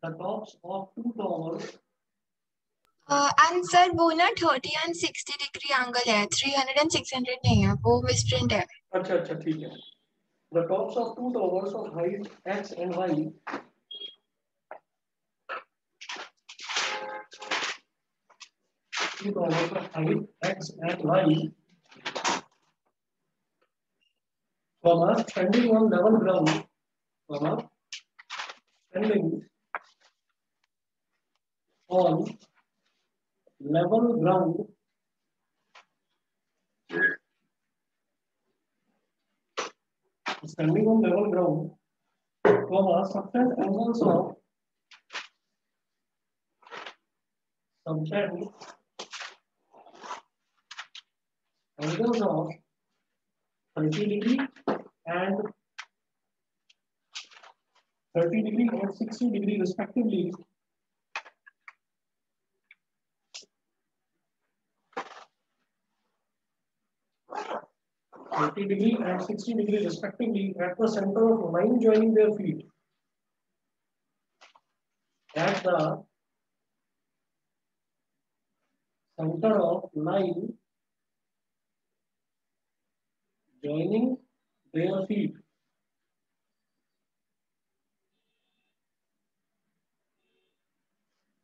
the tops of two towers and sir वो ना 30 and 60 degree angle है, 300 and 600 नहीं है, वो मिसप्रिंट है। अच्छा ठीक है। The tops of two towers of height x and y, two towers of height x and y, standing on level ground, standing on level ground, standing on level ground, subtend angles of 30 degree and 30 degree and 60 degree respectively, at the center of line joining their feet. At the center of line joining their feet.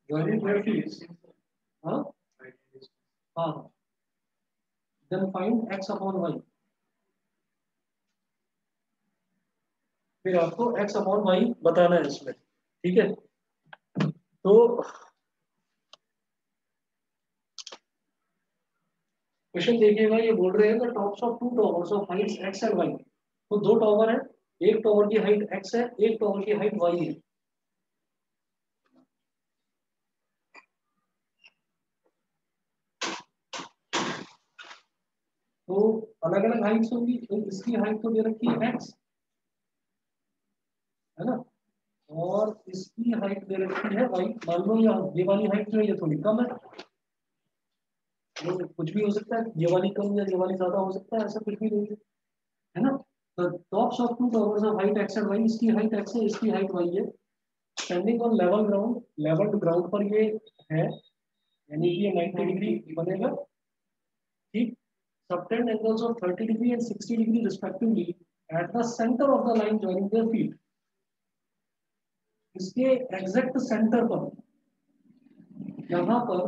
Joining their feet. Then find x upon y. फिर आपको x upon y बताना है इसमें, ठीक है। तो question देखिएगा, ये बोल रहे हैं the tops of two towers of heights x and y। तो दो टॉवर है, एक टॉवर की हाइट x है, एक टॉवर की हाइट y है। तो अलग अलग हाइट्स होंगी, तो इसकी हाइट तो दे रखी है x, है ना, और इसकी हाइट दे रखी है y। मान लो ये वाली हाइट जो है ये थोड़ी कम है, तो कुछ भी हो सकता है, ये वाली कम या ये वाली ज्यादा हो सकता है, ऐसा कुछ भी नहीं है ना। तो tops of two towers of height x and y, इसकी हाइट x है, इसकी हाइट y है। Standing on level ground, level ground पर ये है, यानी कि ये 90 डिग्री बनेगा, ठीक। Subtend angles of 30 degree and 60 degree respectively at the center of the line joining their feet. इसके एग्जैक्ट सेंटर पर, यहां पर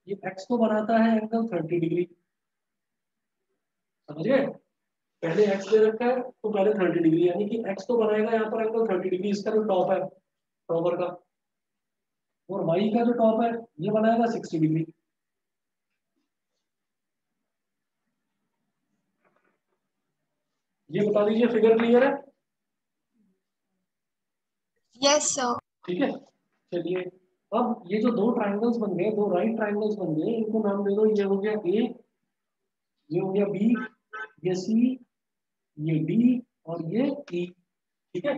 ये x को बनाता है एंगल 30 डिग्री, समझ गए। पहले x दे रखा है तो पहले 30 डिग्री, यानी कि x को बनाएगा यहाँ पर एंगल 30 डिग्री, इसका जो टॉप है टॉवर का, और y का जो टॉप है ये बनाएगा 60 डिग्री। ये बता दीजिए, फिगर क्लियर है? Yes sir. ठीक है, चलिए अब ये जो दो ट्राइंगल्स बन गए, दो राइट ट्राइंगल्स बन गए, इनको नाम दे दो, ये हो गया ए, ये हो गया बी, ये सी, ये डी और ये ई, ठीक है।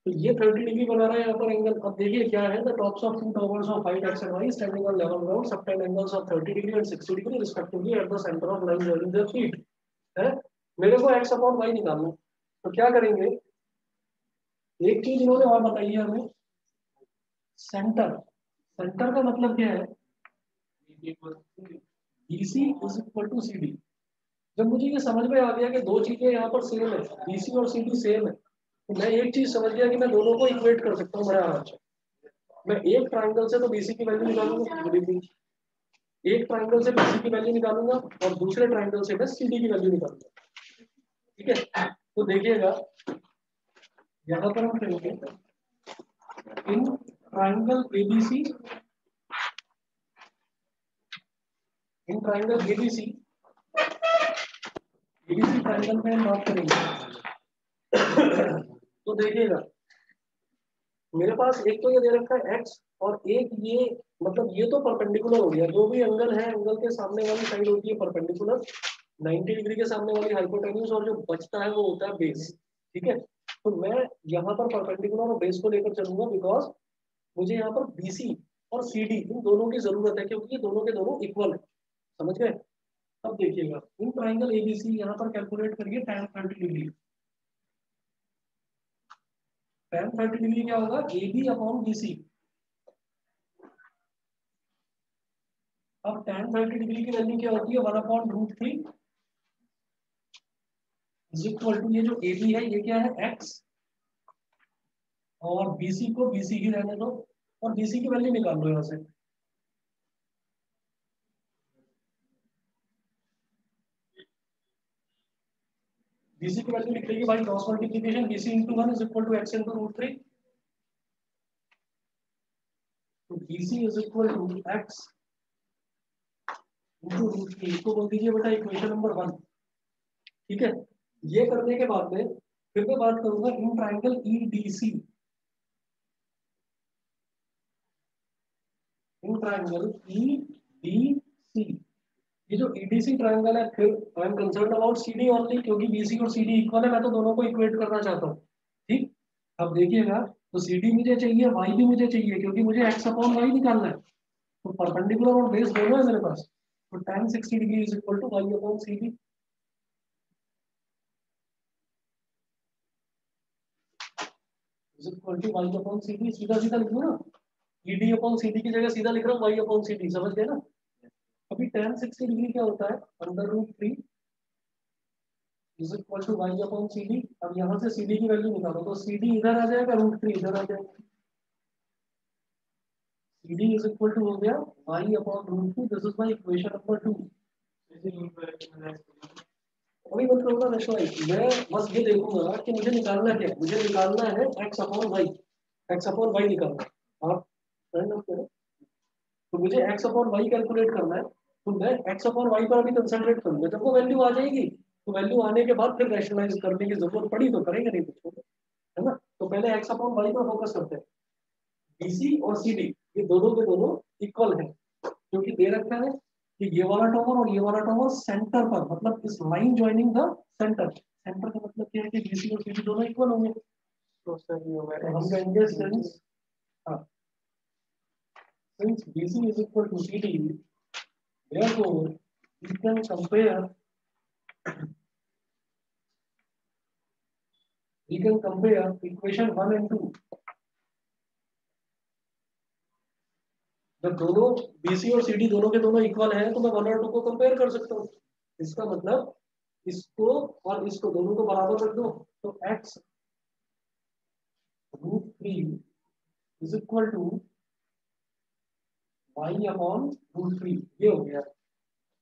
तो ये 30 डिग्री बना रहा है यहाँ पर एंगल। अब देखिए क्या है, the tops of two towers of height x and y standing on level ground, subtended angles of 30 degree and 60 degree respectively at the centre of line joining their feet, है। मेरे को x अपॉन y निकालना, तो क्या करेंगे, एक चीज इन्होंने और बताई है हमें, सेंटर। सेंटर का मतलब क्या है, BC is equal to CD। जब मुझे ये समझ में आ गया कि दो चीजें यहाँ पर सेम है, BC और CD सेम है, तो मैं एक चीज समझ गया कि मैं दोनों को इक्वेट कर सकता हूँ बड़े आराम से। मैं एक ट्राइंगल से तो BC की वैल्यू निकालूंगा, एक ट्राइंगल से BC की वैल्यू निकालूंगा और दूसरे ट्राइंगल से मैं CD की वैल्यू निकालूंगा, ठीक है। तो देखिएगा यहाँ पर हम करेंगे in triangle ABC, in triangle ABC, ABC triangle में हम बात करेंगे। तो देखिएगा मेरे पास एक तो ये दे रखा है x और एक ये, मतलब ये तो परपेंडिकुलर हो गया, जो भी एंगल है एंगल के सामने वाली साइड होती है परपेंडिकुलर, 90 डिग्री के सामने वाली हाइपोटेन्यूज, और जो बचता है वो होता है बेस, ठीक है। तो मैं यहाँ पर परपेंडिकुलर और बेस को लेकर चलूंगा, बिकॉज मुझे यहाँ पर BC और CD इन दोनों की जरूरत है, क्योंकि ये दोनों के दोनों इक्वल है, समझ गए। अब देखिएगा इन ट्राइंगल ABC यहाँ पर कैलकुलेट करिए tan 30 डिग्री, tan 30 डिग्री क्या होगा, A B upon B C. अब tan 30 डिग्री की वैल्यू क्या होती है, 1/√3 इज इक्वल टू, ये जो ए बी है ये क्या है, x, और बीसी को बीसी ही रहने दो, और बीसी की वैल्यू निकाल लो यहाँ से। बीसी की वैल्यू निकलेगी भाई, cross multiplication BC into 1 is equal to x into √3। तो BC is equal to x into √3, इसको बोल दीजिए बेटा इक्वेशन नंबर 1। ठीक है, ये करने के बाद में फिर मैं बात करूंगा in triangle EDC, in triangle EDC. ये जो ईडीसी ट्राइंगल है, फिर I am concern about CD only, क्योंकि बीसी और सीडी इक्वल है, मैं तो दोनों को इक्वेट करना चाहता हूँ। ठीक, अब देखिएगा, तो सीडी मुझे चाहिए, वाई भी मुझे चाहिए, क्योंकि मुझे एक्स अपॉन वाई निकालना है। तो परपेंडिकुलर और बेस दोनों है मेरे पास, तो tan 60 degree is equal to y upon CD. Is equal to y upon CD, सीधा सीधा लिख लो ना, ईडी अपॉन सीडी की जगह सीधा लिख रहा हूँ वाई अपॉन सीडी, समझ गए ना। अभी tan 60 डिग्री क्या होता है, √3 is equal to y upon CD. अब यहाँ से सीडी की वैल्यू निकालो, तो सीडी इधर आ जाएगा, √3 इधर आ जाएगा, सीडी इज इक्वल टू हो गया y upon √2। This is my equation number 2। अभी मत करूंगा नेक्स्ट, मैं बस ये देखूंगा कि मुझे निकालना क्या है, मुझे निकालना है x upon y, x upon y निकालना है। आप करना करो, तो मुझे एक्स अपॉन वाई कैलकुलेट करना है, तो मैं एक्स अपॉन वाई पर अभी कंसंट्रेट करूंगा। जब वो वैल्यू आ जाएगी, तो वैल्यू आने के बाद फिर रैशनलाइज करने की जरूरत पड़ी तो करेंगे, नहीं तो छोड़ो, है ना। तो पहले एक्स अपॉन वाई पर फोकस करते हैं। बीसी और सीडी ये दोनों के दोनों इक्वल है, क्योंकि दे रखा है कि ये वाला टॉवर और ये वाला टॉवर सेंटर पर, मतलब इस line joining the centre, centre का मतलब क्या है कि बीसी और सीडी दोनों इक्वल होंगे। तो सर ये होगा, तो हम कहेंगे सिंस, हाँ, since BC is equal to CD, therefore we can compare, equation 1 and 2। जब दोनों BC और CD दोनों के दोनों इक्वल हैं, तो मैं 1 और 2 को कंपेयर कर सकता हूँ। इसका मतलब इसको और इसको दोनों को बराबर रख दो, तो x √3 is equal to y upon √3, ये हो गया।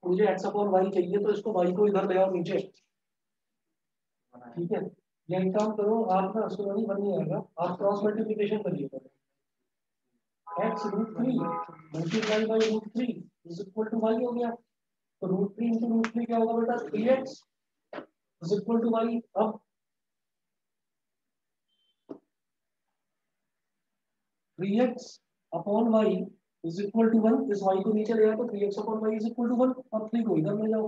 मुझे x अपॉन y चाहिए, तो इसको y को इधर ले आओ नीचे। ठीक है, या एक काम करो आप ना, उसको नहीं बन नहीं आएगा, आप क्रॉस मल्टीप्लिकेशन करिए, x √3 multiply by √3 is equal to y हो गया। तो √3 इंटू √3 क्या होगा बेटा, 3x is equal to y। अब 3x upon y is equal to 1, इस y को नीचे ले आओ, तो 3x upon y is equal to 1, और 3 को इधर ले जाओ,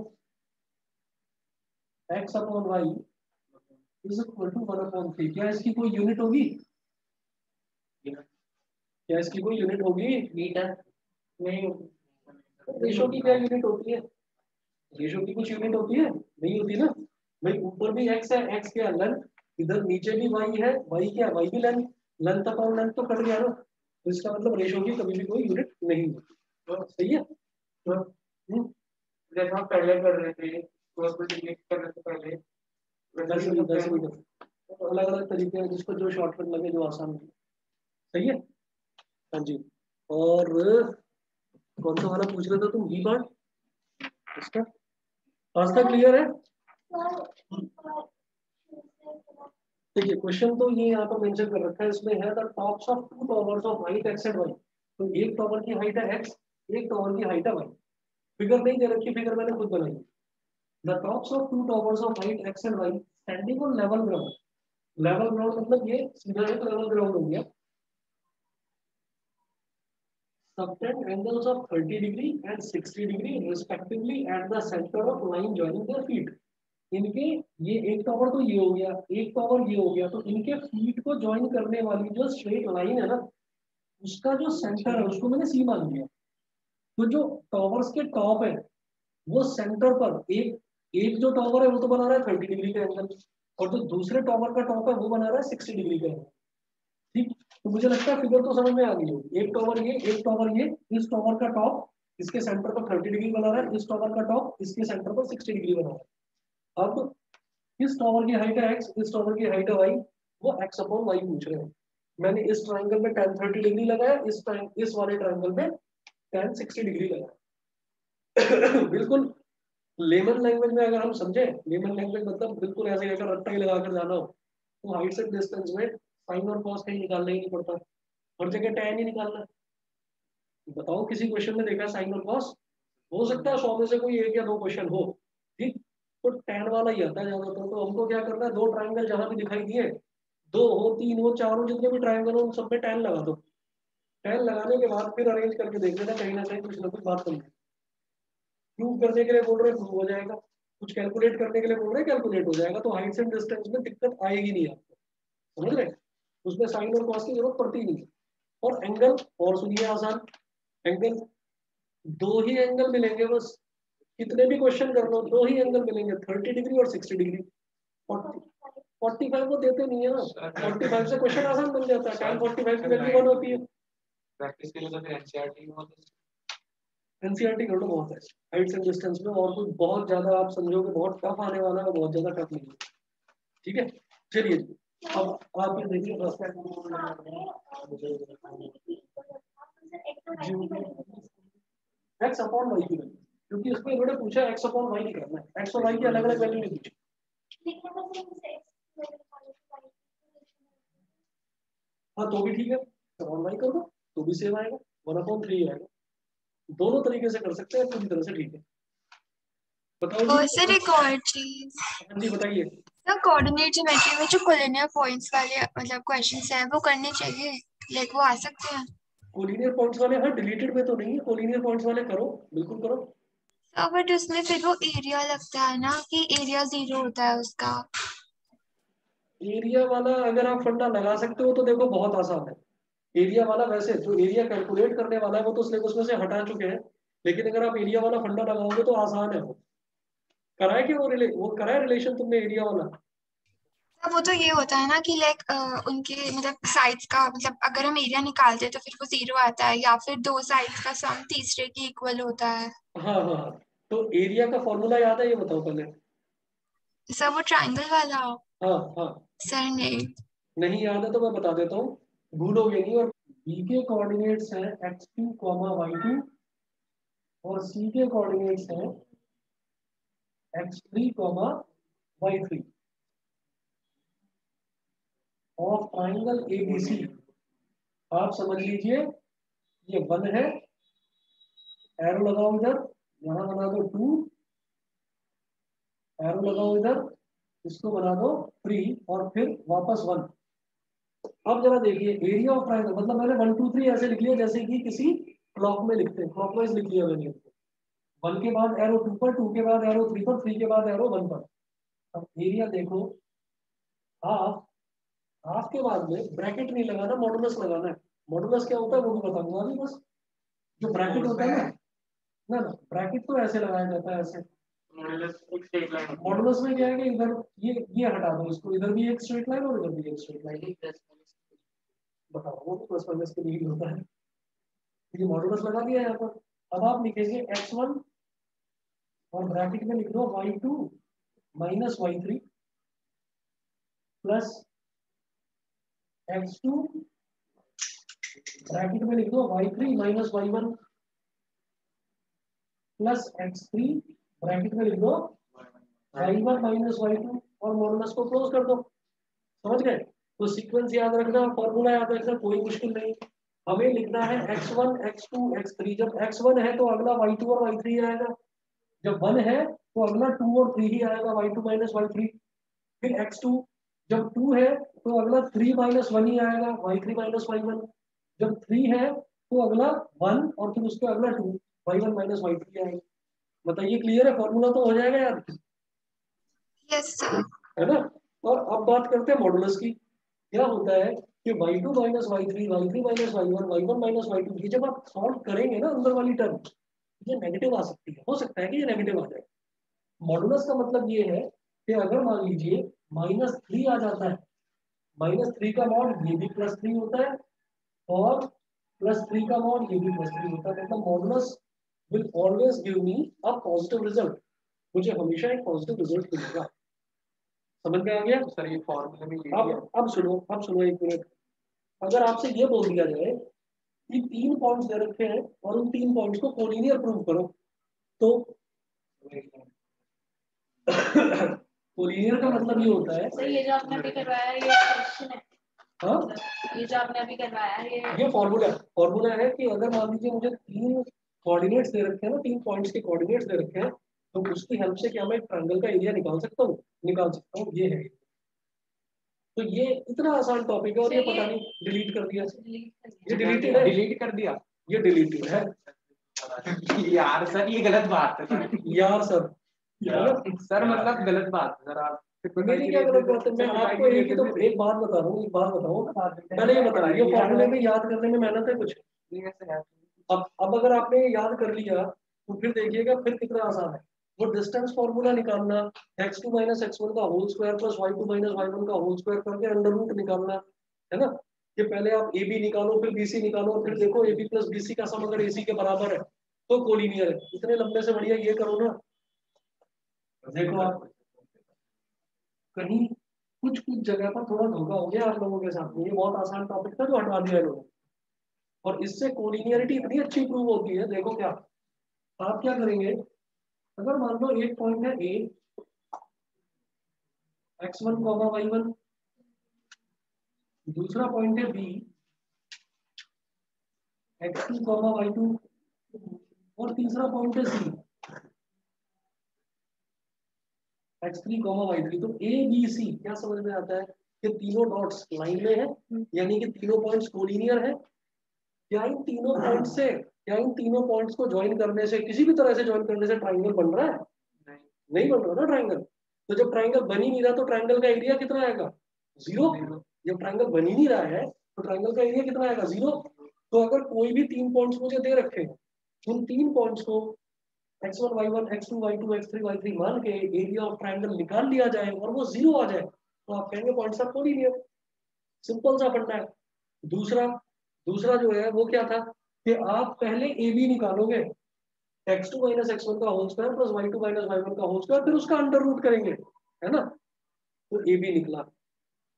x upon y is equal to 1 upon 3। क्या इसकी कोई यूनिट होगी, क्या इसकी कोई यूनिट होगी, मीटर नहीं होगी। रेशो की क्या यूनिट होती है, रेशो की कुछ यूनिट होती है, नहीं होती ना भाई। ऊपर भी x है, x क्या लेंथ, इधर नीचे भी y है, y क्या, y भी लेंथ, लेंथ अपॉन लेंथ तो कट गया ना। तो इसका मतलब रेशो की कभी भी कोई यूनिट नहीं होती। तो सही है। तो जैसे हम पहले कर रहे थे, क्रॉस मल्टीप्लाई कर रहे थे पहले, वैसे भी तो अलग अलग तरीके हैं, जिसको जो शॉर्टकट लगे, जो आसान लगे। सही है, हाँ जी। और कौन सा वाला पूछ रहे थे तुम, बी पार्ट इसका, आज तक क्लियर है। देखिए क्वेश्चन तो ये यहाँ पर मेंशन कर रखा है, इसमें है the tops of 2 towers of height x and y। तो एक टॉवर की हाइट है x, एक टॉवर की हाइट है y। फिगर नहीं दे रखी, फिगर मैंने खुद बनाई। The tops of 2 towers of height x and y standing on level ground. Level ground मतलब ये सीधा एक लेवल ग्राउंड हो गया। Subtend angles of 30 degree and 60 degree respectively at the center of line joining their feet। इनके, ये एक tower तो ये हो गया, एक टॉवर ये हो गया, तो इनके फीट को ज्वाइन करने वाली जो स्ट्रेट लाइन है ना, उसका जो सेंटर है उसको मैंने सी मान लिया। तो जो टॉवर्स के टॉप है, वो सेंटर पर एक, एक जो टॉवर है वो तो बना रहा है 30 डिग्री का एंगल, और जो दूसरे टॉवर का टॉप है वो बना रहा है 60 डिग्री का एंगल। तो मुझे लगता है फिगर तो समझ में आ गई होगी। एक टॉवर ये, एक टॉवर ये, इस टॉवर का टॉप इसके सेंटर पर 30 डिग्री बना रहा है, इस टॉवर का टॉप इसके सेंटर पर 60 डिग्री बना रहा है। अब इस टॉवर की हाइट है x, इस टॉवर की हाइट है y, वो x अपॉन y पूछ रहे हैं। मैंने इस ट्रायंगल में tan 30 डिग्री लगाया, इस वाले ट्रायंगल में tan 60 डिग्री लगाया। बिल्कुल लेमन लैंग्वेज में अगर हम समझे, लेमन लैंग्वेज मतलब बिल्कुल ऐसे अगर रट्टा ही लगा कर जाना हो, तो हाइट से डिस्टेंस में साइन और कॉस कहीं निकालना ही नहीं पड़ता, हर जगह tan ही निकालना। बताओ किसी क्वेश्चन में देखा साइन और कॉस? हो सकता है 100 में से कोई एक या दो क्वेश्चन हो, ठीक, तो tan वाला ही आता है ज्यादातर। तो हमको क्या करना है, दो ट्राइंगल जहां भी दिखाई दिए, दो हो, तीन हो, चार हो, जितने भी ट्राइंगल हो उन सब पे tan लगा दो। tan लगाने के बाद फिर अरेंज करके देख लेना, कहीं ना कहीं कुछ ना कुछ बात समझ। प्रूव करने के लिए बोल रहे प्रूव हो जाएगा, कुछ कैलकुलेट करने के लिए बोल रहे कैलकुलेट हो जाएगा। तो हाइट एंड डिस्टेंस में दिक्कत आएगी नहीं आपको, समझ रहे? उसमें साइन और कॉस की जरूरत पड़ती नहीं। और एंगल, और सुनिए आसान एंगल, दो ही एंगल मिलेंगे बस, कितने भी क्वेश्चन कर लो दो ही एंगल मिलेंगे, 30 डिग्री और 60 डिग्री। 45 को देते नहीं है ना, 45 से क्वेश्चन आसान बन जाता है, tan 45 की वैल्यू 1 होती है। प्रैक्टिस के लिए तो फिर एनसीईआरटी में होता है। एनसीईआरटी कर लो बहुत है हाइट्स एंड डिस्टेंस में, और कुछ बहुत ज्यादा आप समझोगे बहुत टफ आने वाला है, बहुत ज्यादा टफ नहीं है। ठीक है, चलिए अब आप ये देखिए एक्स अपॉन वाई की वैल्यू, क्योंकि इसमें इन्होंने पूछा एक्स अपॉन वाई नहीं करना है, एक्स और वाई की अलग अलग वैल्यू नहीं पूछी। हाँ तो भी ठीक है, अपॉन वाई कर दो तो भी सेम आएगा, 1/3 आएगा। दोनों तरीके से कर सकते हैं, पूरी तरह से ठीक है। बताओ जी। सर एक और चीज, हाँ जी बताइए। सर कोऑर्डिनेट ज्योमेट्री में जो कोलिनियर पॉइंट्स वाले मतलब क्वेश्चंस हैं वो करने चाहिए, लाइक वो आ सकते हैं? कोलिनियर पॉइंट्स वाले, हाँ डिलीटेड में तो नहीं है, कोलिनियर पॉइंट्स वाले करो, बिल्कुल करो। बट उसमें फिर वो एरिया लगता है ना कि एरिया 0 होता है उसका। एरिया वाला अगर आप फंडा लगा सकते हो तो देखो बहुत आसान है। एरिया वाला वैसे जो एरिया कैलकुलेट करने वाला है वो तो सिलेबस में से हटा चुके हैं, लेकिन अगर आप एरिया वाला फंडा लगाओगे तो आसान है। वो कराए कि वो कराए रिलेशन तुमने एरिया वाला? वो तो ये होता है ना कि लाइक उनके मतलब साइड्स का मतलब अगर हम एरिया निकालते हैं तो फिर वो 0 आता है, या फिर दो साइड्स का सम तीसरे के इक्वल होता है। हाँ हाँ हाँ, तो एरिया का फॉर्मूला याद है, ये बताओ पहले। सर वो ट्राइंगल वाला? हाँ हाँ, सर नहीं। नहीं याद है तो मैं बता देता हूँ, भूलोगे नहीं। और बी के कोऑर्डिनेट्स हैं x2, y2, और सी के कोऑर्डिनेट्स हैं x3, y3 of triangle ABC। आप समझ लीजिए ये 1 है, एरो लगाओ इधर, यहाँ बना दो 2, एरो लगाओ इधर, इसको बना दो 3, और फिर वापस 1। अब जरा देखिए एरिया ऑफ ट्राइंगल, मतलब मैंने 1 2 3 ऐसे लिख लिया जैसे कि किसी क्लॉक में लिखते हैं, क्लॉकवाइज लिख लिया मैंने। 1 के बाद एरो 2 पर, 2 के बाद एरो 3 पर, 3 के बाद एरो 1 पर। अब एरिया देखो, हाफ, हाफ के बाद में ब्रैकेट नहीं लगाना, मॉडुलस लगाना है। मॉडुलस क्या होता है वो भी बताऊंगा अभी, बस जो ब्रैकेट होता है ना ना ब्रैकेट तो ऐसे लगाया जाता है ऐसे। मॉडुलस में क्या है कि इधर ये हटा दो, इसको इधर भी एक स्ट्रेट लाइन और इधर भी एक स्ट्रेट लाइन। बताओ वो भी प्लस माइनस के लिए होता है। ये मॉडुलस लगा दिया यहाँ पर। अब आप लिखेंगे x1 और ब्रैकेट में लिख दो y2 minus y3 plus x2, bracket में लिख दो y3 minus y1 plus x3, bracket में लिख दो y1 माइनस y2, और मॉडुलस को क्लोज कर दो। समझ गए? तो सीक्वेंस याद रखना, फॉर्मूला याद रखना, कोई मुश्किल नहीं। हमें लिखना है x1 x2 x3। जब x1 है तो अगला y2 और y3 आएगा, जब 1 है तो अगला 2 और 3 ही आएगा, y2 माइनस y3। फिर x2, जब 2 है तो अगला 3 माइनस 1 ही आएगा, y3 माइनस y1। जब 3 है तो अगला 1 और फिर उसके अगला 2, y1 माइनस y3 आएगा। बताइए क्लियर है? फॉर्मूला तो हो जाएगा यार, यस सर। है ना? और अब बात करते हैं मॉडुलस की। क्या होता है कि y2 minus y3, y3 minus y1, y1 minus y2, ये जब आप सॉल्व करेंगे ना अंदर वाली टर्म, ये नेगेटिव आ सकती है, हो सकता है कि ये नेगेटिव आ जाए। मॉडुलस का मतलब ये है कि अगर मान लीजिए -3 आ जाता है, -3 का मॉड ये भी +3 होता है, और +3 का मॉड ये भी +3 होता है, मतलब modulus will always give me a positive result, मुझे हमेशा एक पॉजिटिव रिजल्ट मिलेगा। समझ में आ गया? सर ये फॉर्मूला में ये अब सुनो एक मिनट। अगर आपसे ये बोल दिया जाए कि 3 पॉइंट्स दे रखे हैं और उन 3 पॉइंट्स को कोलिनियर प्रूव करो, तो कोलिनियर का मतलब ये होता है सर ये जो आपने अभी करवाया है ये क्वेश्चन है। हाँ ये जो आपने अभी करवाया है ये फॉर्मूला है कि अगर मान लीजिए मुझे 3 कोऑर्डिनेट्स दे रखे हैं ना, 3 पॉइंट्स के कोऑर्डिनेट्स दे रखे हैं, तो उसकी हेल्प से क्या मैं एक ट्रायंगल का एरिया निकाल सकता हूँ, ये है। तो ये इतना आसान टॉपिक है और ये पता नहीं डिलीट कर दिया, ये डिलीटेड है, डिलीट कर दिया। ये डिलीटेड है यार सर ये गलत बात है यार सर सर मतलब गलत बात है सर। आप मेरी क्या गलत बात है? मैं आपको एक बात बता रहा हूँ, एक बात बताओ, पहले ये बताओ, ये फॉर्मूले में याद करने में मेहनत है कुछ? अब अगर आपने ये याद कर लिया तो फिर देखिएगा फिर कितना आसान है। वो डिस्टेंस फॉर्मूला निकालना, x2 - x1 का whole square plus y2 - y1 का होल स्क्वायर करके अंडर रूट निकालना है ना। कि पहले आप AB निकालो, फिर BC निकालो, फिर देखो AB प्लस BC का सम अगर AC के बराबर है तो कोलिनियर है। इतने लंबे से बढ़िया ये करो ना। देखो आप कहीं कुछ जगह पर थोड़ा धोखा हो गया आप लोगों के साथ में। ये बहुत आसान टॉपिक था जो हटा दिया है लोगों, और इससे कोलिनियरिटी इतनी अच्छी प्रूव होती है। देखो क्या आप क्या करेंगे, अगर मान लो एक पॉइंट है A, x1, y1, दूसरा पॉइंट है B, x2, y2, और तीसरा पॉइंट है C, x3, y3। तो A B C क्या समझ में आता है कि तीनों डॉट्स लाइन में है, यानी कि तीनों पॉइंट्स कोलिनियर है। क्या इन तीनों पॉइंट्स से, क्या इन तीनों पॉइंट्स को ज्वाइन करने से, किसी भी तरह से ज्वाइन करने से ट्राइंगल बन रहा है? नहीं बन रहा ना ट्राइंगल। तो जब ट्राइंगल बन ही नहीं रहा तो ट्राइंगल का एरिया कितना आएगा? 0। जब ट्राइंगल बन ही नहीं रहा है तो ट्राइंगल का एरिया कितना आएगा? 0। तो अगर कोई भी 3 पॉइंट्स मुझे दे रखे हैं, उन 3 पॉइंट्स को x1 y1 x2 y2 x3 y3 मान के एरिया ऑफ ट्राइंगल निकाल लिया जाए और वो 0 आ जाए तो आप कहेंगे पॉइंट्स आर कोलिनियर। सिंपल सा फंडा है। दूसरा दूसरा जो है वो क्या था कि आप पहले ए बी निकालोगे, x2 - x1 का whole square plus y2 - y1 का होल स्क्वायर, फिर उसका अंडर रूट करेंगे, है ना। तो ए बी निकला।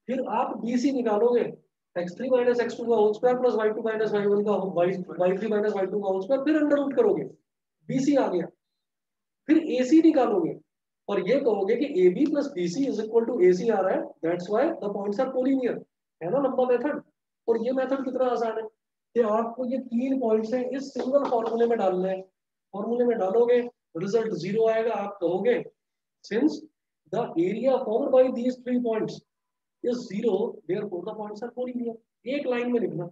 फिर आप बी सी निकालोगे, x3 - x2 का whole square plus y2 - y1 का y3 - y2 का होल स्क्वायर, फिर अंडर रूट करोगे, बी सी आ गया। फिर ए सी निकालोगे और ये कहोगे कि A B plus B C is equal to A C आ रहा है, that's why the points are collinear. है ना लंबा मेथड। और ये मेथड कितना आसान है कि आपको ये 3 पॉइंट्स हैं इस सिंगल फॉर्मूले में डालने हैं। फॉर्मूले में डालोगे रिजल्ट 0 आएगा। आप कहोगे since the area formed by these 3 points is 0 therefore the points are collinear. एक लाइन में लिखना।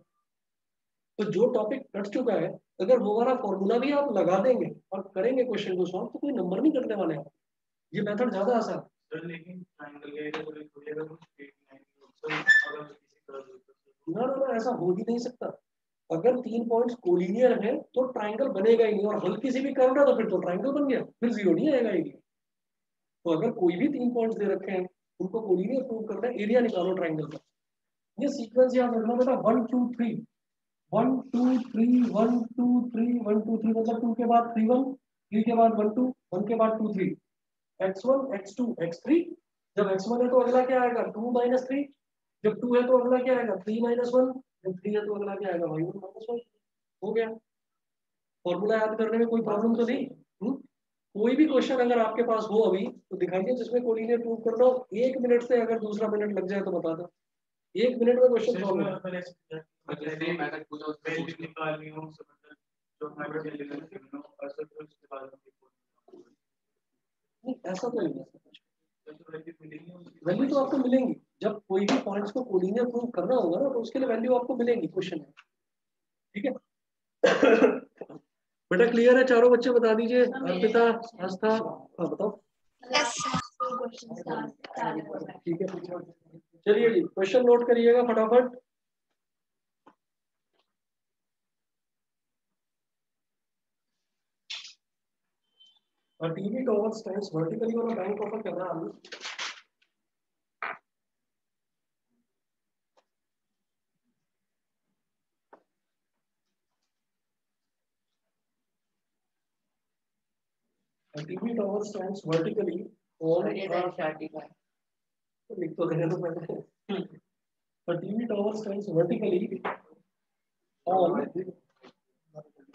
तो जो टॉपिक कट चुका है, अगर वो वाला फॉर्मूला भी आप लगा देंगे और करेंगे क्वेश्चन को सॉल्व तो कोई नंबर नहीं कटने वाले हैं। ये मेथड ज्यादा आसान है। लेकिन ट्रायंगल का एरिया तो खुलेगा तो स्ट्रेट लाइन अगर किसी तरह ना ऐसा हो ही नहीं सकता। अगर 3 पॉइंट्स कोलिनियर हैं तो ट्राइंगल बनेगा ही नहीं, और हल्की सी भी कर्व है तो फिर तो ट्राइंगल बन गया, फिर 0 नहीं आएगा एरिया। तो अगर कोई भी 3 पॉइंट्स दे रखे हैं उनको कोलिनियर प्रूव करना है, एरिया निकालो ट्राइंगल का। ये सीक्वेंस याद रखना बेटा, 1 2 3 1 2 3 1 2 3 1 2 3, मतलब 2 के बाद 3 1, 3 के बाद 1 2, 1 के बाद 2 3, x1 x2 x3। जब x1 है तो अगला क्या आएगा? 2 - 3। जब 2 है तो अगला क्या आएगा? 3 - 1। जब 3 है तो अगला क्या आएगा? y1 - 1। हो गया। फॉर्मूला याद करने में कोई प्रॉब्लम तो नहीं? कोई भी क्वेश्चन अगर आपके पास हो अभी तो दिखाइए जिसमें कोलिनियर प्रूव करना हो। 1 मिनट से अगर दूसरा मिनट लग जाए तो बता दो। 1 मिनट में क्वेश्चन सॉल्व हो। नहीं ऐसा तो नहीं है। वैल्यू तो आपको मिलेंगी जब कोई भी पॉइंट्स को कोलिनियर प्रूव करना होगा ना, तो उसके लिए वैल्यू आपको मिलेंगी क्वेश्चन में। ठीक है बेटा क्लियर है? चारों बच्चे बता दीजिए। अर्पिता, आस्था, हाँ बताओ। Yes sir. ठीक है चलिए जी, क्वेश्चन नोट करिएगा फटाफट। A TV tower stands vertically on a bank of a canal. A TV tower stands vertically on और ये एनसीईआरटी का है. लिख तो देने तो पहले. A TV tower stands vertically on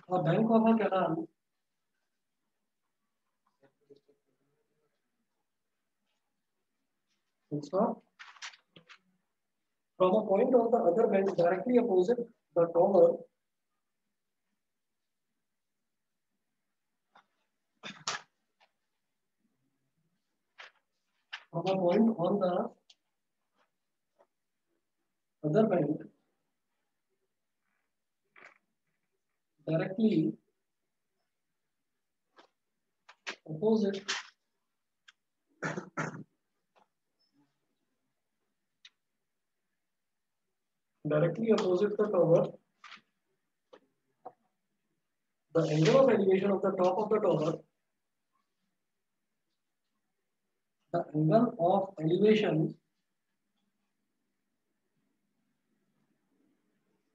a bank of a canal. Stop. From a point on the other bank directly opposite the tower, from a point on the other bank directly opposite the tower, the angle of elevation of the top of the tower, the angle of elevation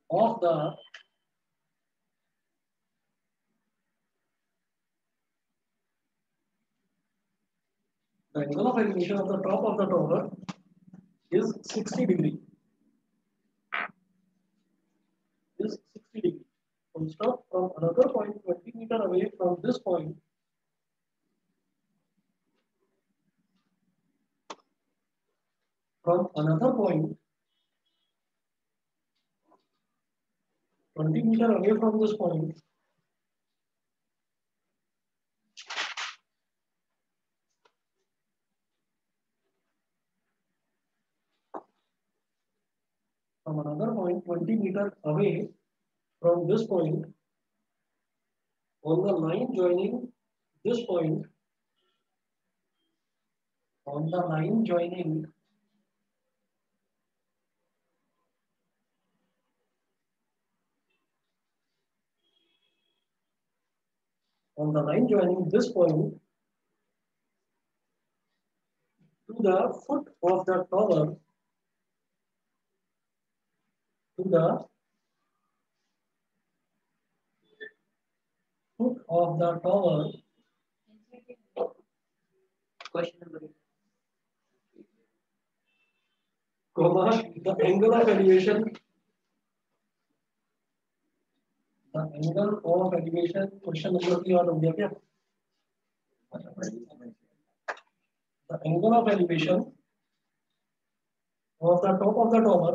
of the angle of elevation of the top of the tower is 60 degree. Is 60 degree. Full stop. From another point 20 meter away from this point, from another point 20 meter away from this point, from another point 20 meter away from this point, on the line joining this point, on the line joining this point to the foot of the tower, to the foot of the tower, question number 8. comma, the angle of elevation, question number 3 याद हो गया क्या? The angle of elevation of the top of the tower,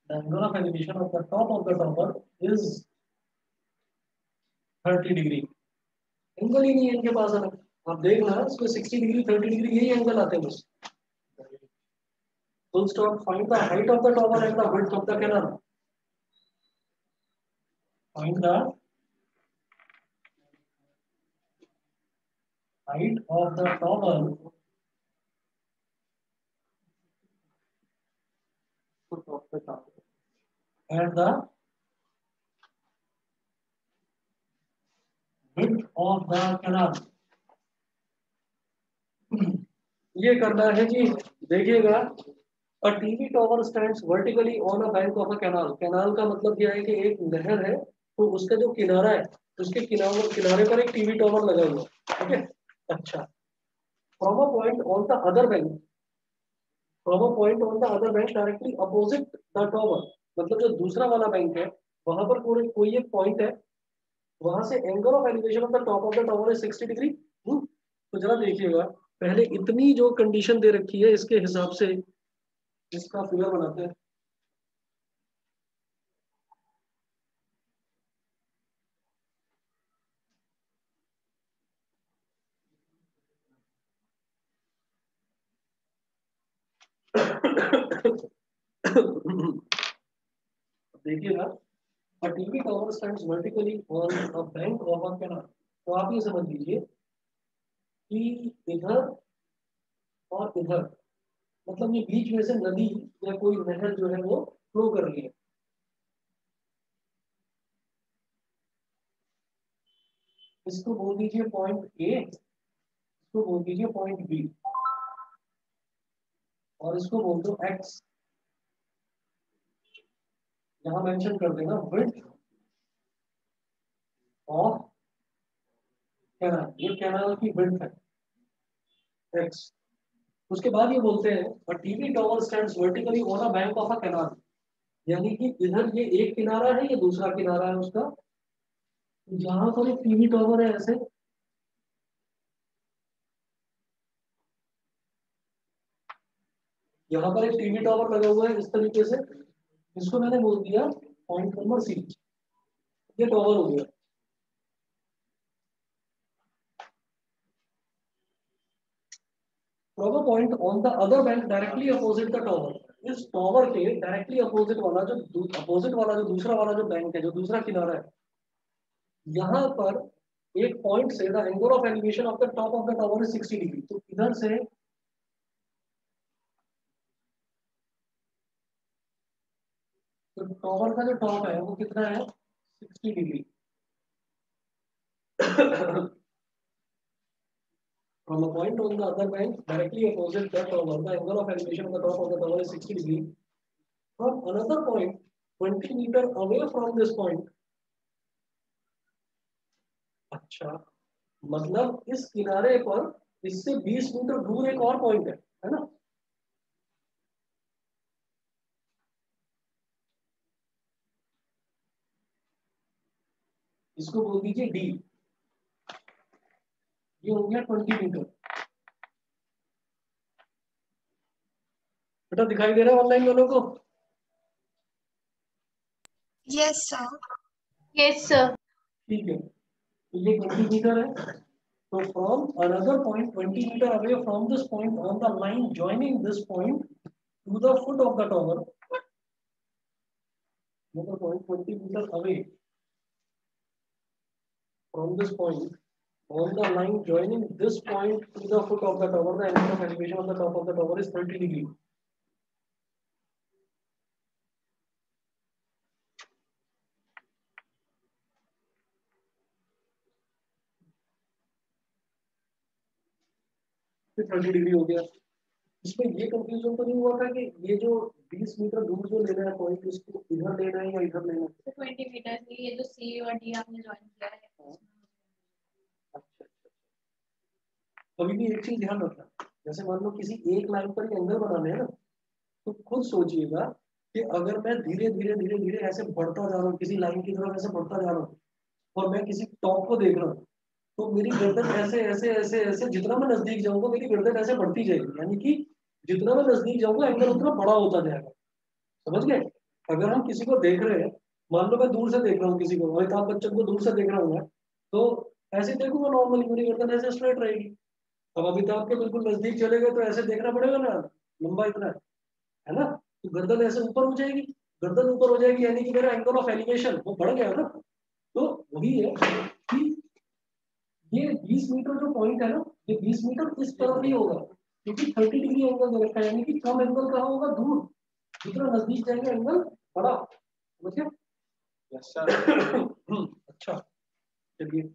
the angle of elevation of the top of the tower is 30 degree. Angle ही नहीं है इनके पास है. आप देखना इसमें 60 डिग्री 30 डिग्री यही एंगल आते हैं बस. Full stop. Find the height of the tower and the width of the canal. Find the height of the tower and the width of the canal. ये करना है जी. देखिएगा, a TV tower stands vertically on a bank of a canal. Canal का मतलब क्या है कि एक नहर है तो उसका जो किनारा है उसके किनारे पर एक टीवी टॉवर लगा हुआ है. ठीक है. अच्छा. From a point on the other bank, directly opposite the tower, मतलब जो दूसरा वाला बैंक है वहां पर कोई एक पॉइंट है, वहां से angle of elevation of the top of the tower है 60 डिग्री. तो जरा देखिएगा, पहले इतनी जो कंडीशन दे रखी है इसके हिसाब से इसका फिगर बनाते हैं. देखिएगा, a TV tower stands vertically on a bank of a canal. तो आप ये समझ लीजिए कि इधर और इधर, मतलब ये बीच में से नदी या कोई नहर जो है वो फ्लो कर रही है. इसको बोल दीजिए पॉइंट ए, इसको बोल दीजिए पॉइंट बी, और इसको बोल दो एक्स. यहां मेंशन कर देना विड्थ ऑफ कैनाल, ये कैनाल की विड्थ है x। उसके बाद ये बोलते हैं a TV tower stands vertically on a bank of a canal, यानी कि इधर ये एक किनारा है, ये दूसरा किनारा है उसका। जहां पर एक टीवी टॉवर है ऐसे, यहाँ पर एक टीवी टॉवर लगा हुआ है इस तरीके से, इसको मैंने बोल दिया पॉइंट नंबर सी, ये टॉवर हो गया। From a point on the other bank directly opposite the tower, इस टॉवर के डायरेक्टली अपोजिट वाला जो दूसरा वाला जो बैंक है, जो दूसरा किनारा है, यहाँ पर एक पॉइंट से the angle of elevation of the top of the tower is 60 degree. तो इधर से तो टॉवर का जो टॉप है वो कितना है, 60 degree. From a point on the other bank directly opposite the tower, the angle of elevation of the top of the tower is 60 degree. From another point 20 meter away from this point, अच्छा, मतलब इस किनारे पर इससे 20 metre दूर एक और point है ना? इसको बोल दीजिए डी, ये हो गया 20 मीटर। बेटा दिखाई दे रहा है ऑनलाइन वालों को? Yes sir. Yes sir. ठीक है, तो ये 20 मीटर है। तो from another point 20 meter away from this point on the line joining this point to the foot of the tower, another point 20 meter away from this point on the line joining this point to the foot of the tower, the angle of elevation of the top of the tower is 30 degree. फिर 30 degree हो गया। इसमें ये confusion तो नहीं हुआ था कि ये जो 20 मीटर दूर जो लेना है पॉइंट, इसको इधर लेना है या इधर लेना है? 20 मीटर के ये जो सी और डी आपने ज्वाइन किया है। अच्छा, कभी भी एक चीज ध्यान रखना, जैसे मान लो किसी एक लाइन पर ही एंगल बनाने हैं ना, तो खुद सोचिएगा कि अगर मैं धीरे धीरे धीरे धीरे ऐसे बढ़ता जा रहा हूँ, किसी लाइन की तरफ ऐसे बढ़ता जा रहा हूँ, और मैं किसी टॉप को देख रहा हूँ, तो मेरी गर्दन ऐसे ऐसे ऐसे ऐसे जितना मैं नजदीक जाऊंगा मेरी गर्दन ऐसे बढ़ती जाएगी, यानी कि जितना मैं नजदीक जाऊंगा एंगल उतना बड़ा होता जाएगा। समझ गए? अगर हम किसी को देख रहे हैं, मान लो मैं दूर से देख रहा हूँ किसी को, अमिताभ बच्चन को दूर से देख रहा हूँ मैं, तो ऐसे देखूंगा नॉर्मली मेरी गर्दन ऐसे स्ट्रेट रहेगी। अब अमिताभ के बिल्कुल नजदीक चले गए तो ऐसे देखना पड़ेगा ना, लंबा इतना है ना, तो गर्दन ऐसे ऊपर हो जाएगी, गर्दन ऊपर हो जाएगी, यानी कि मेरा एंगल ऑफ एलिवेशन वो बढ़ गया ना। तो वही है कि ये 20 मीटर जो पॉइंट है ना, ये 20 मीटर इस तरफ ही होगा, क्योंकि 30 डिग्री एंगल दे रखा है, यानी कि कम एंगल कहाँ होगा, दूर। जितना नजदीक जाएंगे एंगल बड़ा। समझिए? Yes sir. अच्छा, चलिए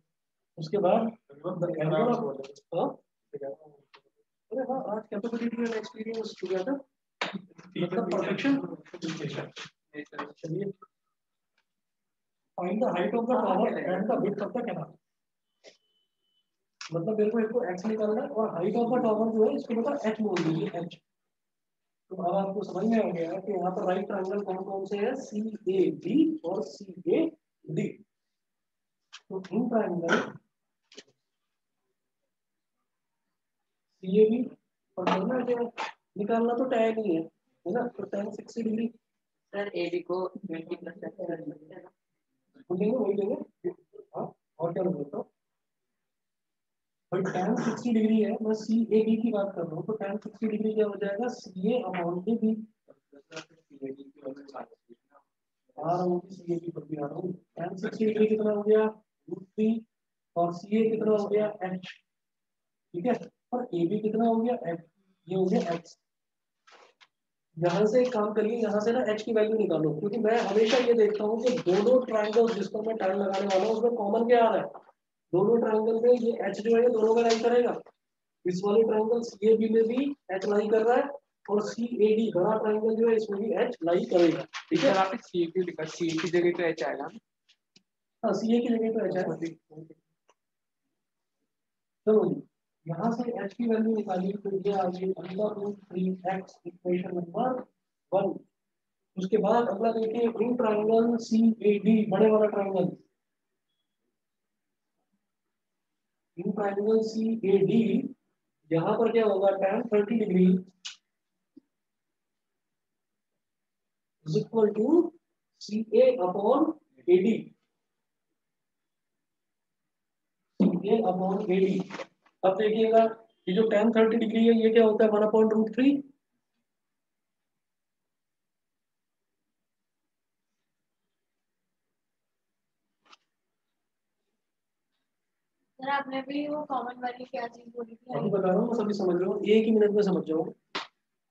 उसके बाद एंगल ऑफ, अरे हाँ, आज कैपेबिलिटी एंड एक्सपीरियंस टुगेदर, मतलब परफेक्शन। चलिए, find the height of the tower and the width of the canal. मतलब मेरे को इसको x निकालना है, और हाइट ऑफ द टॉवर जो है इसको बता h बोल दीजिए, h। तो अब आपको समझ में आ गया है कि यहाँ पर राइट ट्रायंगल कौन कौन से हैं, CAD और CAD। तो इन ट्रायंगल CAB और करना क्या, निकालना तो tan ही है ना, तो tan 60 डिग्री। सर एडी को 20% लेंगे, वही लेंगे। हाँ, और क्या बोलता हूँ भाई, tan 60 डिग्री है, मैं CAB की बात कर रहा हूँ, तो tan 60 डिग्री क्या हो जाएगा, CA अपॉन AB। आ रहा हूँ CAB पर भी आ रहा हूँ। tan 60 डिग्री कितना हो गया, √3, और CA कितना हो गया, H। ठीक है, और AB कितना हो गया, H। ये हो गया X। यहाँ से एक काम करिए, यहाँ से ना H की वैल्यू निकालो, क्योंकि मैं हमेशा ये देखता हूँ कि दोनों ट्रायंगल्स जिस पर मैं टाइम लगाने वाला हूँ उसमें कॉमन क्या आ रहा है, दोनों ट्रायंगल में ये H जो है ये दोनों में लाई करेगा। इस वाले ट्रायंगल CAB में भी H लाई कर रहा है, और CAD बड़ा ट्रायंगल जो है इसमें भी H लाई करेगा। ठीक है, आप CAQ लिखा, CA की जगह तो H आएगा। हाँ CA की जगह तो एच है। चलो जी, यहाँ से एच की वैल्यू निकाली तो ये आ गई √3x इक्वेशन नंबर 1। उसके बाद अगला देखिए इन ट्राइंगल CAD, बड़े वाला ट्राइंगल, इन ट्राइंगल CAD यहाँ पर क्या होगा, tan 30 degree is equal to CA upon AD, CA upon AD। अब देखिएगा ये जो tan 30 डिग्री है ये क्या होता है, 1/√3। सर आपने भी वो कॉमन वाली क्या चीज बोली थी? अभी बता रहा हूँ, सभी समझ लो, एक ही मिनट में समझ जाओ।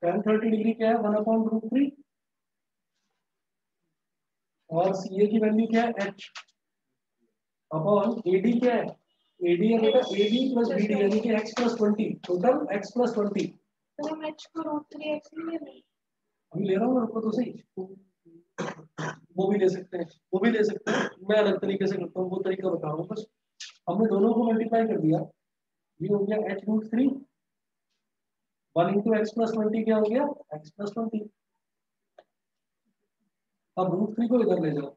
tan 30 डिग्री क्या है, 1/√3, और CA की वैल्यू क्या है, h अपॉन AD क्या है, AD है बेटा AB प्लस BD यानी कि x plus 20, total x plus 20। तो हम h को √3x ले रहे हैं। अभी ले रहा हूँ आपको तो सही, वो भी ले सकते हैं, वो भी ले सकते हैं, मैं अलग तरीके से करता हूँ, वो तरीका बता रहा हूँ बस। हमने दोनों को मल्टीप्लाई कर दिया, ये हो गया h√3, 1 इंटू एक्स प्लस 20 क्या हो गया, x प्लस 20। अब √3 को इधर ले जाओ।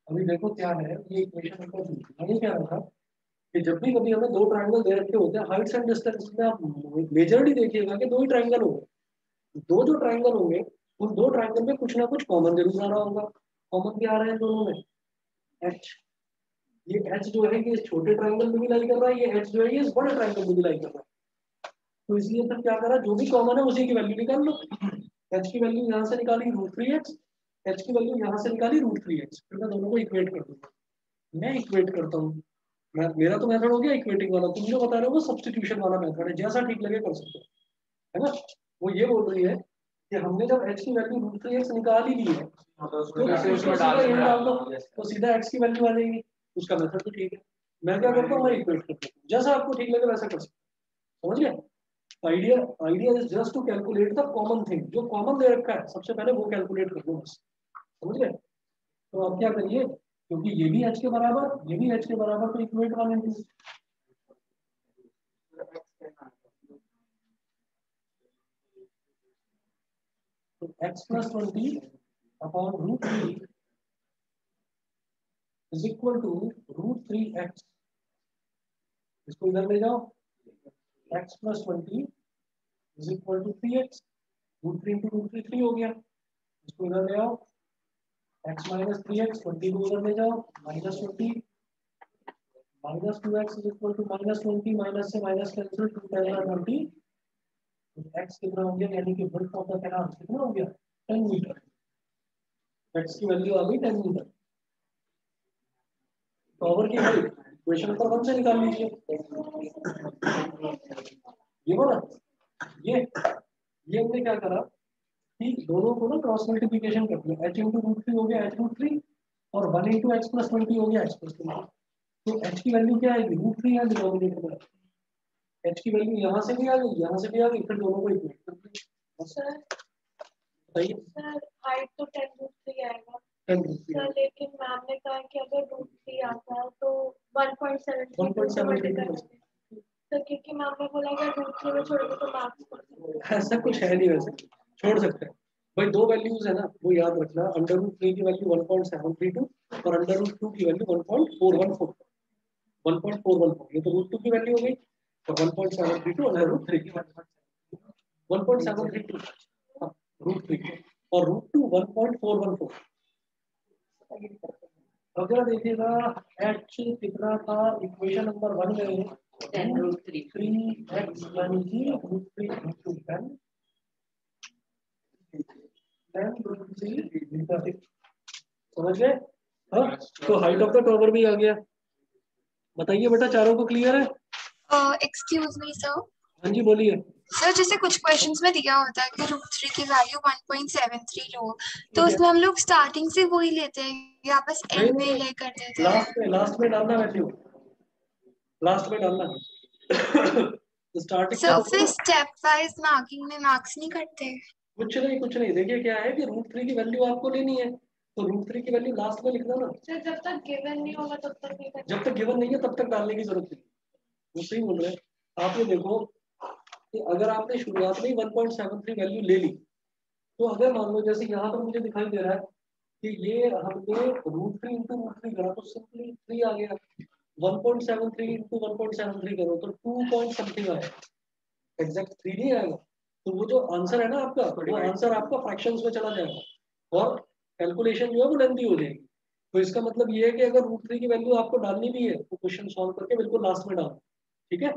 अभी देखो क्या है, ये इक्वेशन नंबर 2। मैंने क्या रखा कि जब भी कभी हमें दो ट्रायंगल दे रखे होते हैं, हाइट्स एंड डिस्टेंस में आप मेजरली देखिएगा कि दो ही ट्रायंगल होंगे। दो जो ट्रायंगल होंगे उन दो ट्रायंगल में कुछ ना कुछ कॉमन जरूर आ रहा होगा। कॉमन क्या आ रहा है दोनों में, एच। ये एच जो है ये छोटे ट्रायंगल में भी लाई कर रहा है, ये एच जो है ये इस बड़े ट्रायंगल में भी लाई कर रहा है। तो इसलिए फिर क्या करा, जो भी कॉमन है उसी की वैल्यू निकाल लो। एच की वैल्यू यहाँ से निकाली √3x, एच की वैल्यू यहाँ से निकाली √3x, फिर मैं दोनों को इक्वेट कर दूंगा। मैं इक्वेट करता हूँ, मेरा तो मेथड हो गया इक्वेटिंग वाला, तुम जो बता रहे हो वो सब्स्टिट्यूशन वाला मेथड है, जैसा ठीक लगे कर सकते हो, है ना। वो ये बोल रही है कि हमने जब h की वैल्यू √3x निकाल ही ली है तो सीधा ये डाल दो, तो सीधा x की वैल्यू आ जाएगी, उसका मेथड तो ठीक है। मैं क्या करता हूँ, मैं इक्वेट करता हूँ, जैसा आपको ठीक लगे वैसा कर सकते हो, समझ गए। Idea idea is just to calculate the common thing, जो कॉमन दे रखा है सबसे पहले वो कैलकुलेट कर दो बस, समझ गए। तो आप क्या करिए, क्योंकि ये भी h के बराबर ये भी h के बराबर, तो इक्वेट 1 इंटू तो x plus 20 upon √3 is equal to √3x। इसको इधर ले जाओ, x plus 20 is equal to 3x, √3 into √3 3 हो गया। इसको इधर ले आओ, x माइनस 3x, 20 को उधर ले जाओ, minus 20, minus 2x is equal to minus 20, minus से माइनस कैंसिल, 2 10 20, x कितना हो गया, यानी कि विड्थ ऑफ द कैनाल कितना हो गया, 10 मीटर। x की वैल्यू आ गई 10 मीटर। टॉवर की हाइट इक्वेशन नंबर 1 से निकाल लीजिए, ये बोला ये हमने क्या करा कि दोनों को ना क्रॉस मल्टीप्लिकेशन कर दिया, h इंटू √3 हो गया h√3 और 1 इंटू एक्स प्लस 20 हो गया x प्लस 20। तो h की वैल्यू क्या आएगी, √3 है डिनोमिनेटर में, h की वैल्यू यहाँ से भी आ गई यहाँ से भी आ गई, फिर दोनों को इक्वेट कर दिया। सर बताइए सर हाइट तो 10√3 आएगा 10√3 सर, लेकिन मैम ने कहा कि अगर √3 आता है तो 1.7 से मल्टीप्लाई करते हैं सर, क्योंकि मैम ने बोला अगर √3 में छोड़ोगे तो मार्क्स पड़ सकते हैं। ऐसा कुछ है नहीं, वैसे छोड़ सकते हैं भाई। दो वैल्यूज है ना, वो याद रखना, √3 की वैल्यू 1.732 और √2 की वैल्यू 1.414, 1.414, ये तो √2 की वैल्यू हो गई, तो 1.732 √3 की 1.732 √3 और √2 1.414। अगर देखिएगा h कितना था इक्वेशन नंबर 1 में, 3x यानी कि √3 इंटू 10 समझ गए। हाँ, तो हाइट ऑफ द टॉवर भी आ गया। बताइए बेटा, चारों को क्लियर है? Excuse me sir. हाँ जी बोलिए। सर जैसे कुछ क्वेश्चंस में दिया होता है कि √3 की वैल्यू 1.73 लो, तो उसमें हम लोग स्टार्टिंग से वही लेते हैं या बस एंड में ले कर देते हैं? लास्ट में डालना वैल्यू, लास्ट में डालना स्टार्टिंग सर फिर स्टेप वाइज मार्किंग में मार्क्स नहीं करते? कुछ नहीं, देखिए क्या है कि √3 की वैल्यू आपको लेनी है, तो √3 की वैल्यू लास्ट में लिखना ना। सर जब तक गिवन नहीं होगा तब तक नहीं करना। जब तक गिवन नहीं है तब तक डालने की जरूरत नहीं, वो सही बोल रहे हैं। आप ये देखो कि अगर आपने शुरुआत में ही 1.73 वैल्यू ले ली, तो अगर मान लो जैसे यहाँ पर मुझे दिखाई दे रहा है कि ये हमने √3 इंटू √3 करा तो सिंपली 3 आ गया, 1.73 इंटू 1.73 करो तो 2 पॉइंट समथिंग आया, एग्जैक्ट 3 नहीं आएगा। तो वो जो आंसर है ना आपका, वो आंसर आपका फ्रैक्शंस में चला जाएगा और कैलकुलेशन जो है वो लेंथी हो जाएगी। तो इसका मतलब ये है कि अगर √3 की वैल्यू आपको डालनी भी है तो क्वेश्चन सॉल्व करके बिल्कुल लास्ट में डालो, ठीक है।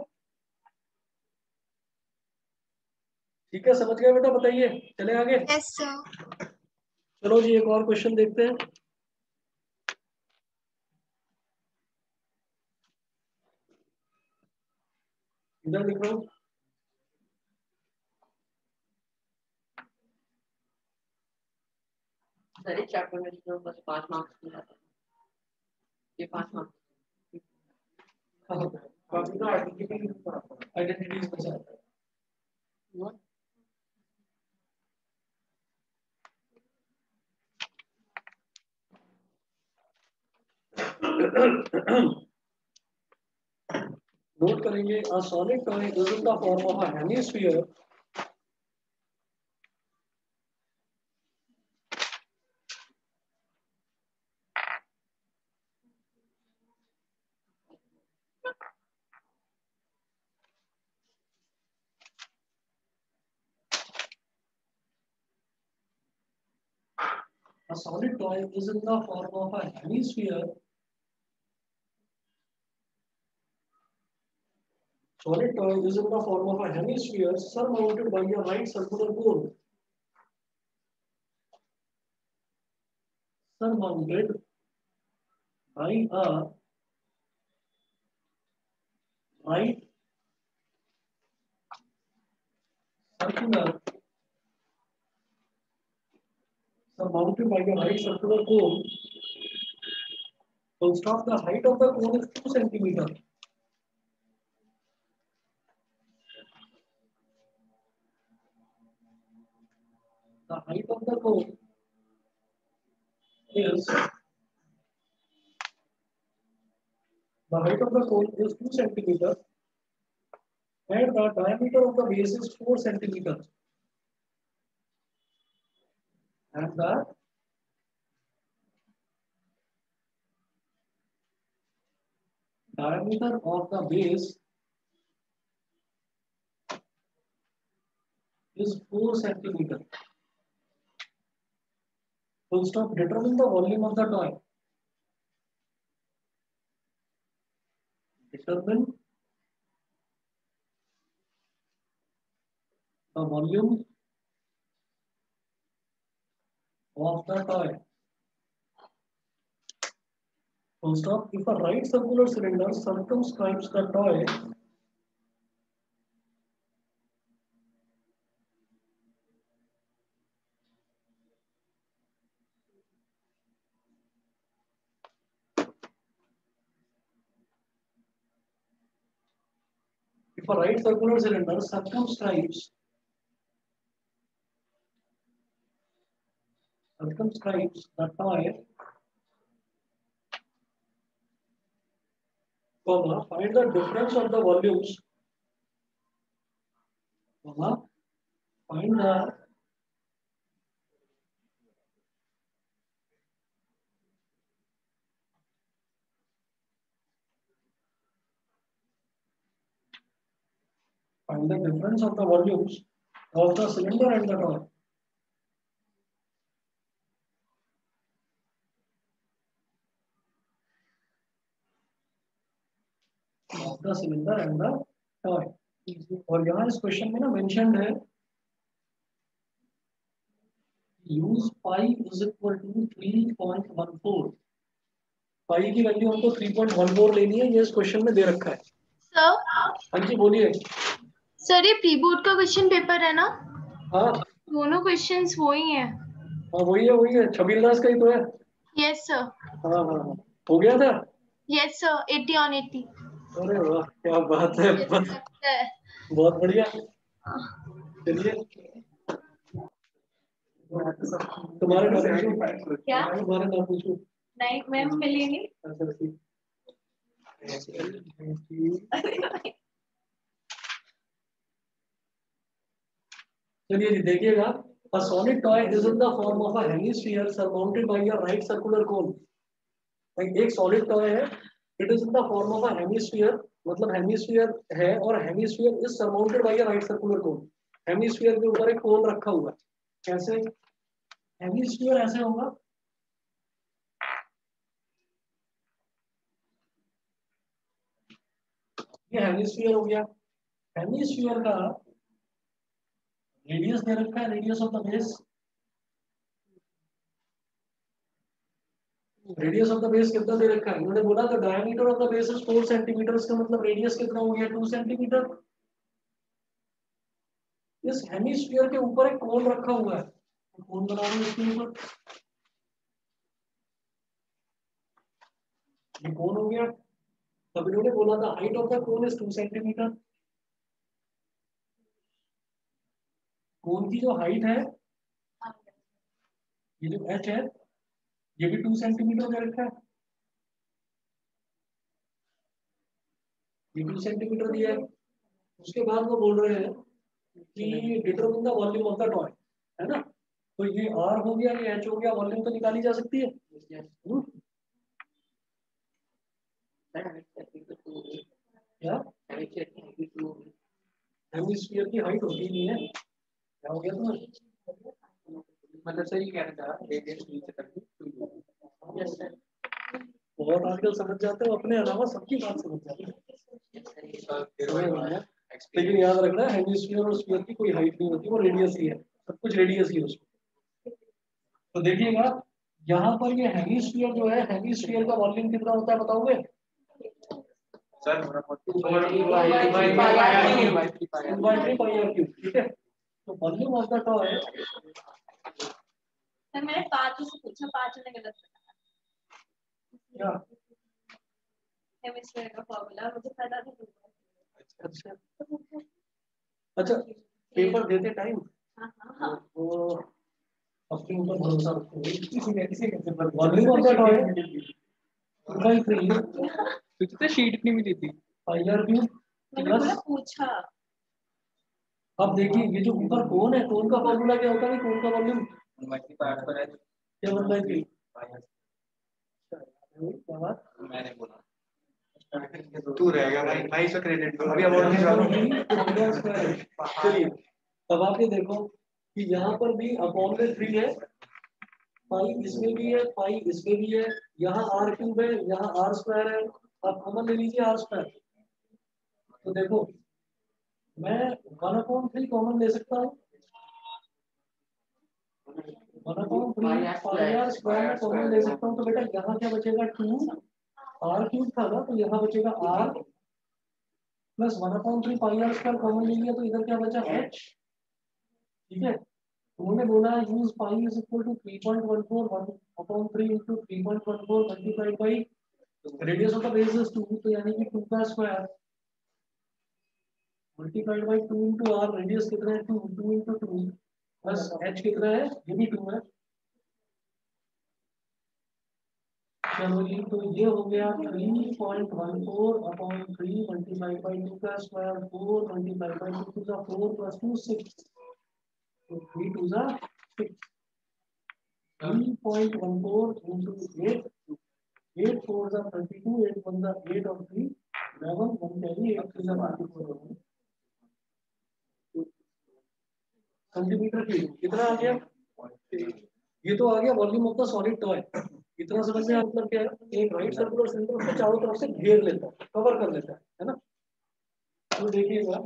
ठीक है, समझ गए बेटा, बताइए, चले आगे। Yes sir. चलो जी एक और क्वेश्चन देखते हैं। इधर लिख रहा हूँ। सर इस चैप्टर में तो बस 5 मार्क्स मिला था, ये 5 मार्क्स। आइडेंटिटीज बचा है। नोट करेंगे, a solid toy is in the form of a hemisphere a solid toy is in the form of a hemisphere. Solid toy is in the form of a hemisphere surmounted by a right circular cone. Surmounted by a right circular, surmounted by a right circular cone. Full stop. The height of the cone is 2 centimeter. The height of the cone is 2 centimeters and the diameter of the base is 4 centimeters. And the diameter of the base is 4 centimeters. Full stop. Determine the volume of the toy. Determine the volume of the toy. Full stop. If a right circular cylinder circumscribes the toy, if a right circular cylinder circumscribes the toy, comma, find the difference of the volumes, comma, find the difference of the volumes of the cylinder and the toy. Of the cylinder and the toy. और यहाँ इस question में ना mentioned है use pi is equal to 3.14। Pi की value हमको 3.14 लेनी है, ये इस क्वेश्चन में दे रखा है। सर हाँ जी बोलिए। सर ये प्री बोर्ड का क्वेश्चन पेपर है ना? हाँ दोनों क्वेश्चंस वही हैं। हाँ वही है, छबील दास का ही तो है। Yes sir. हाँ हाँ हाँ, हो गया था। Yes sir, 80 on 80। अरे वाह क्या बात है, बहुत बढ़िया। चलिए तुम्हारे नाम पूछो, क्या तुम्हारे नाम पूछो। नहीं मैम मिलेंगे। अच्छा ठीक। चलिए जी देखिएगा, a solid toy is in the form of a hemisphere surmounted by a right circular cone। एक सॉलिड टॉय है, it is in the form of a hemisphere, मतलब हेमिस्फीयर है और hemisphere is surmounted bye a right circular cone. Hemisphere के ऊपर एक कोन रखा हुआ है। कैसे? हेमिस्फीयर ऐसे होगा, ये हेमिस्फीयर हो गया। हेमिस्फीयर का रेडियस दे रखा है, radius of the base, radius of the base कितना दे रखा है? उन्होंने बोला था diameter of the base is 4 centimetre, इसका मतलब रेडियस कितना हो गया? 2 सेंटीमीटर। इस हेमिस्फीयर के ऊपर एक कोन रखा हुआ है, कोन बना रहे हैं इसके ऊपर, ये कोन हो गया। तब इन्होंने बोला था height of the cone is 2 centimetre. Cone की जो हाइट है, ये जो h है, ये भी 2 सेंटीमीटर दे रखा है, ये 2 सेंटीमीटर दिया है। उसके बाद वो बोल रहे हैं कि determine the volume of the toy, है ना? तो ये r हो गया, ये h हो गया, वॉल्यूम तो निकाली जा सकती है। क्या हेमिस्फीयर की हाइट होती नहीं है? क्या हो गया तुम्हें? मतलब सही कह रहा था, रेडियस नीचे तक बहुत आजकल समझ जाते हो, अपने अलावा सबकी बात समझ जाते हो। लेकिन याद रखना, हेमिस्फीयर और स्फीयर की कोई हाइट नहीं होती, वो रेडियस ही है, सब कुछ रेडियस ही है उसमें। तो देखिएगा यहाँ पर ये हेमिस्फीयर जो है, हेमिस्फीयर का वॉल्यूम कितना होता है बताओगे? सर 2/3πr³, ठीक है। तो volume of the toy, sir मैंने 5 से पूछा, 5 ने गलत क्या? हेमिस्फीयर का फॉर्मूला मुझे पता था। अच्छा अच्छा, पेपर देते टाइम हाँ वो अपने ऊपर भरोसा रखो। वॉल्यूम ऑफ द टॉय 2/3 तुझे तो शीट नहीं मिली थी। πr³ मैंने बोला प्लस। पूछा। अब देखिए ये जो ऊपर कोन है, कोन का फॉर्मूला क्या होता है? कोन का वॉल्यूम क्या 1/3। क्या बात? मैंने बोला तू रहेगा भाई, 250 क्रेडिट अभी अवार्ड भिजवा दूंगी। चलिए अब आप ये देखो कि यहाँ पर भी अपॉन में 3 है, पाई इसमें भी है, पाई इसमें भी है, यहाँ r³ है, यहाँ r² है। आप कॉमन ले लीजिए r²। तो देखो मैं 1/3 कॉमन ले सकता हूँ, 1/3 πr² में कॉमन ले सकता हूँ। तो बेटा यहाँ क्या बचेगा? 2 r³ था ना, तो यहाँ बचेगा r प्लस 1/3 πr² कॉमन ले लिया, तो इधर क्या बचा? h, ठीक है। उन्होंने बोला use pi is equal to 3.14 1/3 into 3.14 multiplied by radius of the base is 2, तो यानी कि 2 का square multiplied by 2 into r, radius कितना है? 2, 2 into 2 प्लस h कितना है? ये भी 2 है। चलो जी, तो ये हो गया 3.14/3 मल्टीप्लाइड बाई 2 का square 4 multiplied by 2 to the 4 plus 2 6, तो 3 to the 6, 3.14 into 8, 8 4 the 32, 8 1 the 8 of 3 11, 1 carry 8 3 the 24 centimetre cube. कितना आ गया? ये तो आ गया volume of the solid toy. इतना समझ में मतलब क्या है? एक राइट सर्कुलर सिलेंडर उसको चारों तरफ से घेर लेता है, कवर कर लेता है ना? तो देखिएगा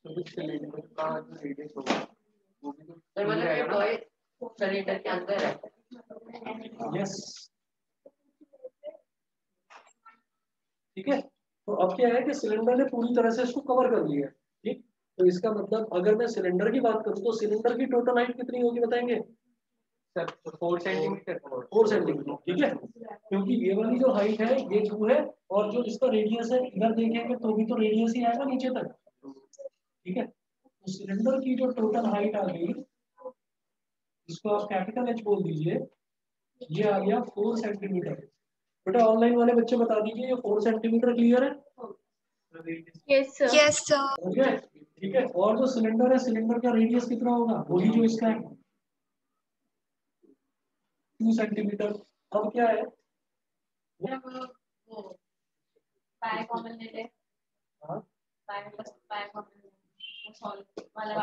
सिलेंडर का जो रेडियस होगा वो भी तो सर मतलब ये टॉय सिलेंडर के अंदर है। यस, ठीक है। तो अब क्या है कि सिलेंडर ने पूरी तरह से इसको कवर कर लिया है, ठीक। तो इसका मतलब अगर मैं सिलेंडर की बात करूं तो सिलेंडर की टोटल हाइट कितनी होगी बताएंगे? सर 4 सेंटीमीटर 4 सेंटीमीटर, ठीक है। क्योंकि ये वाली जो हाइट है ये 2 है, और जो इसका रेडियस है इधर देखेंगे तो भी तो रेडियस ही आएगा नीचे तक, ठीक है। तो सिलेंडर की जो टोटल हाइट आ गई, इसको आप कैपिटल एच बोल दीजिए, ये आ गया 4 सेंटीमीटर। बेटा ऑनलाइन वाले बच्चे बता दीजिए ये 4 सेंटीमीटर क्लियर है? Yes sir. Yes sir. हो गया, ठीक है। और जो सिलेंडर है, सिलेंडर का रेडियस कितना होगा, वही जो इसका है 2 सेंटीमीटर। अब क्या है, वो पाई कॉमन ले ले, हाँ पाई प्लस पाई कॉमन वो सॉल्व वाला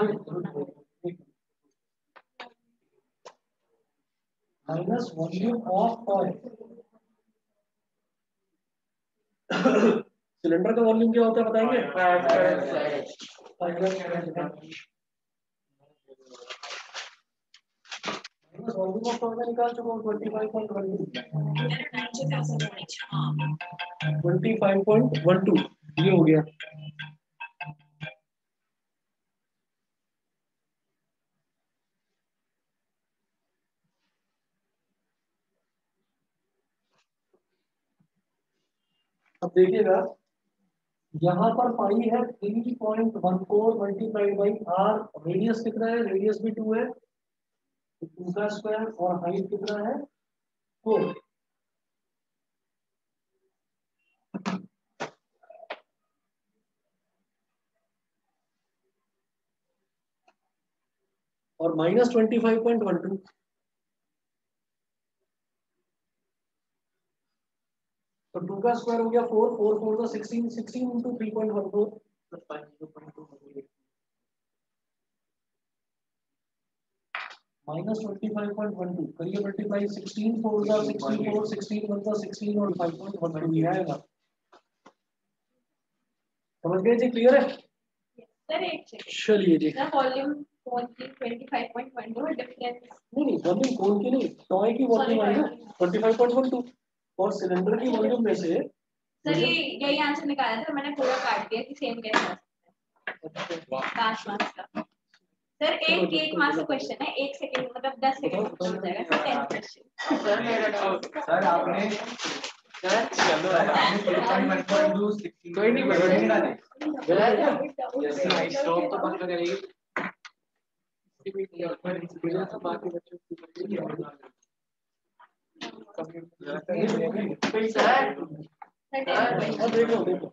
minus volume of oil. Cylinder का वॉल्यूम क्या होता है बताएंगे? वॉल्यूम ऑफ ऑयल निकाल चुका हूँ 25.12 ये हो गया। अब देखिएगा यहाँ पर पाई है 3.14 मल्टीप्लाइड बाई आर, रेडियस कितना है, रेडियस भी 2 है, 2 का स्क्वायर, और हाइट कितना है 4। और माइनस 25.12, तो 2 का स्क्वायर हो गया 4, 4 4 का 16, 16 इंटू 3.14 माइनस 25.12 करिए मल्टीप्लाई, 16 4 का 64, 16 1 का 16 और 5.12 ये आएगा। समझ गए जी, क्लियर है? सर एक सेकंड, चलिए जी। सर वॉल्यूम कौन की 25.12 डिफरेंस? नहीं वॉल्यूम कौन की नहीं, टॉय की वॉल्यूम आई ना 25.12, और सिलेंडर की वॉल्यूम में से सर ये यही आंसर निकाला था, मैंने पूरा काट दिया कि सेम कैसे आ सकता है 5 मार्क्स का। सर एक मार्क्स का क्वेश्चन है, 1 सेकंड मतलब 10 सेकंड में हो जाएगा, सर 10 क्वेश्चन। सर मेरा डाउट, सर आपने सर चलो कोई नहीं बढ़िया सर स्टॉप तो बंद करेगी। अब देखो देखो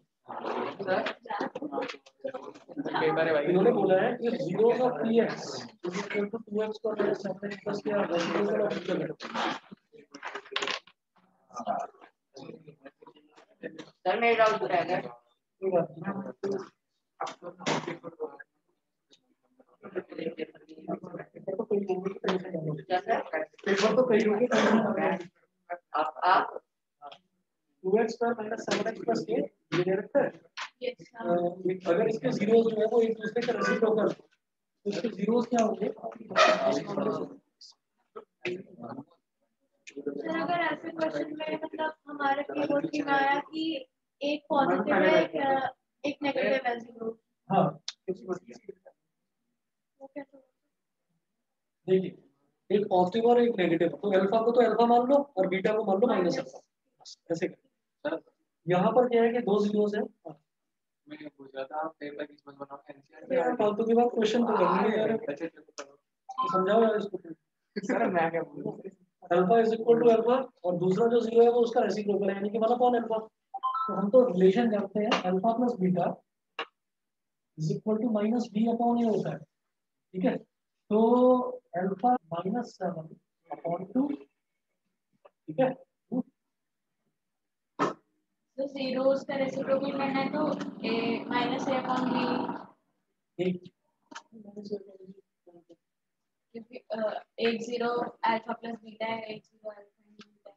इन्होंने बोला है कि zero of P x equal to 2x पर माइनस 7x प्लस क्या रेसिप्रोकल ऑफ इक्वल। सर मेरा डाउट बताया था। कोई बात नहीं, पेपर तो कई होंगे, टेंशन ना लो। क्या सर? पेपर तो कई होंगे, टेंशन ना लो। आप 2x पर माइनस 7x प्लस के ये दे रखा है। यस अगर इसके जीरोस जो है वो एक दूसरे के रेसिप्रोकल, तो इसके जीरोस क्या होंगे? सर अगर ऐसे क्वेश्चन में मतलब हमारे कीबोर्ड की में आया कि एक पॉजिटिव है एक नेगेटिव है जीरो, हाँ वो कैसे? देखिए एक पॉजिटिव और एक नेगेटिव, तो अल्फा को तो अल्फा मान लो और बीटा को मान लो माइनस अल्फा, ऐसे कर। यहाँ पर क्या है कि 2 जीरोस है। मैं पूछ रहा था आप पेपर किस में बनाओ अरे यार फालतू की बात, क्वेश्चन तो करनी है यार, तो समझाओ यार इसको। सर मैं क्या बोलूं? Alpha is equal to alpha, और दूसरा जो जीरो है वो उसका रेसिप्रोकल है, यानी कि 1 अपॉन अल्फा। तो हम तो रिलेशन जानते हैं alpha plus beta is equal to minus B upon A होता है, ठीक है। तो अल्फा माइनस 7 अपॉन 2, ठीक है। तो जीरोस का रेसिप्रोकल करना है तो ए माइनस ए अपॉन बी, एक क्योंकि एक जीरो अल्फा प्लस बीटा है, एक जीरो अल्फा बीटा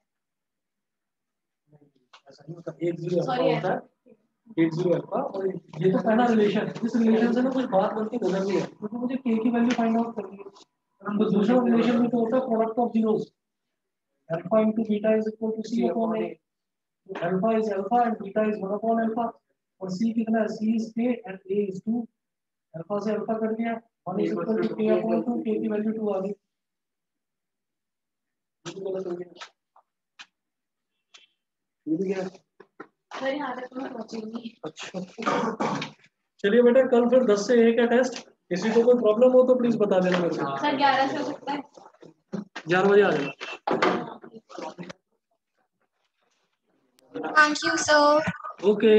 ऐसा नहीं होता, एक जीरो है। अल्फा सॉरी होता है, एक जीरो अल्फा, और ये तो पहला रिलेशन, इस रिलेशन से ना कुछ बात बनती नजर नहीं है, क्योंकि मुझे के की वैल्यू फाइंड आउट करनी है। तो दूसरा रिलेशन में तो होता है product of zeros, alpha into beta is equal to C upon A. Alpha is alpha and beta is 1 upon alpha, और सी कितना है, C is K and A is 2। Alpha से अल्फा कर दिया, 1 is equal to K upon 2, K की value 2 आ गई। ये गलत हो गया। ये भी क्या है? सर यहाँ तक तो मैं पहुंचूंगी। अच्छा चलिए बेटा, कल फिर 10 से 1 है टेस्ट। किसी को कोई प्रॉब्लम हो तो प्लीज बता देना मेरे को। सर 11 से हो सकता है। 11 बजे आ जाना। Thank you, sir. ओके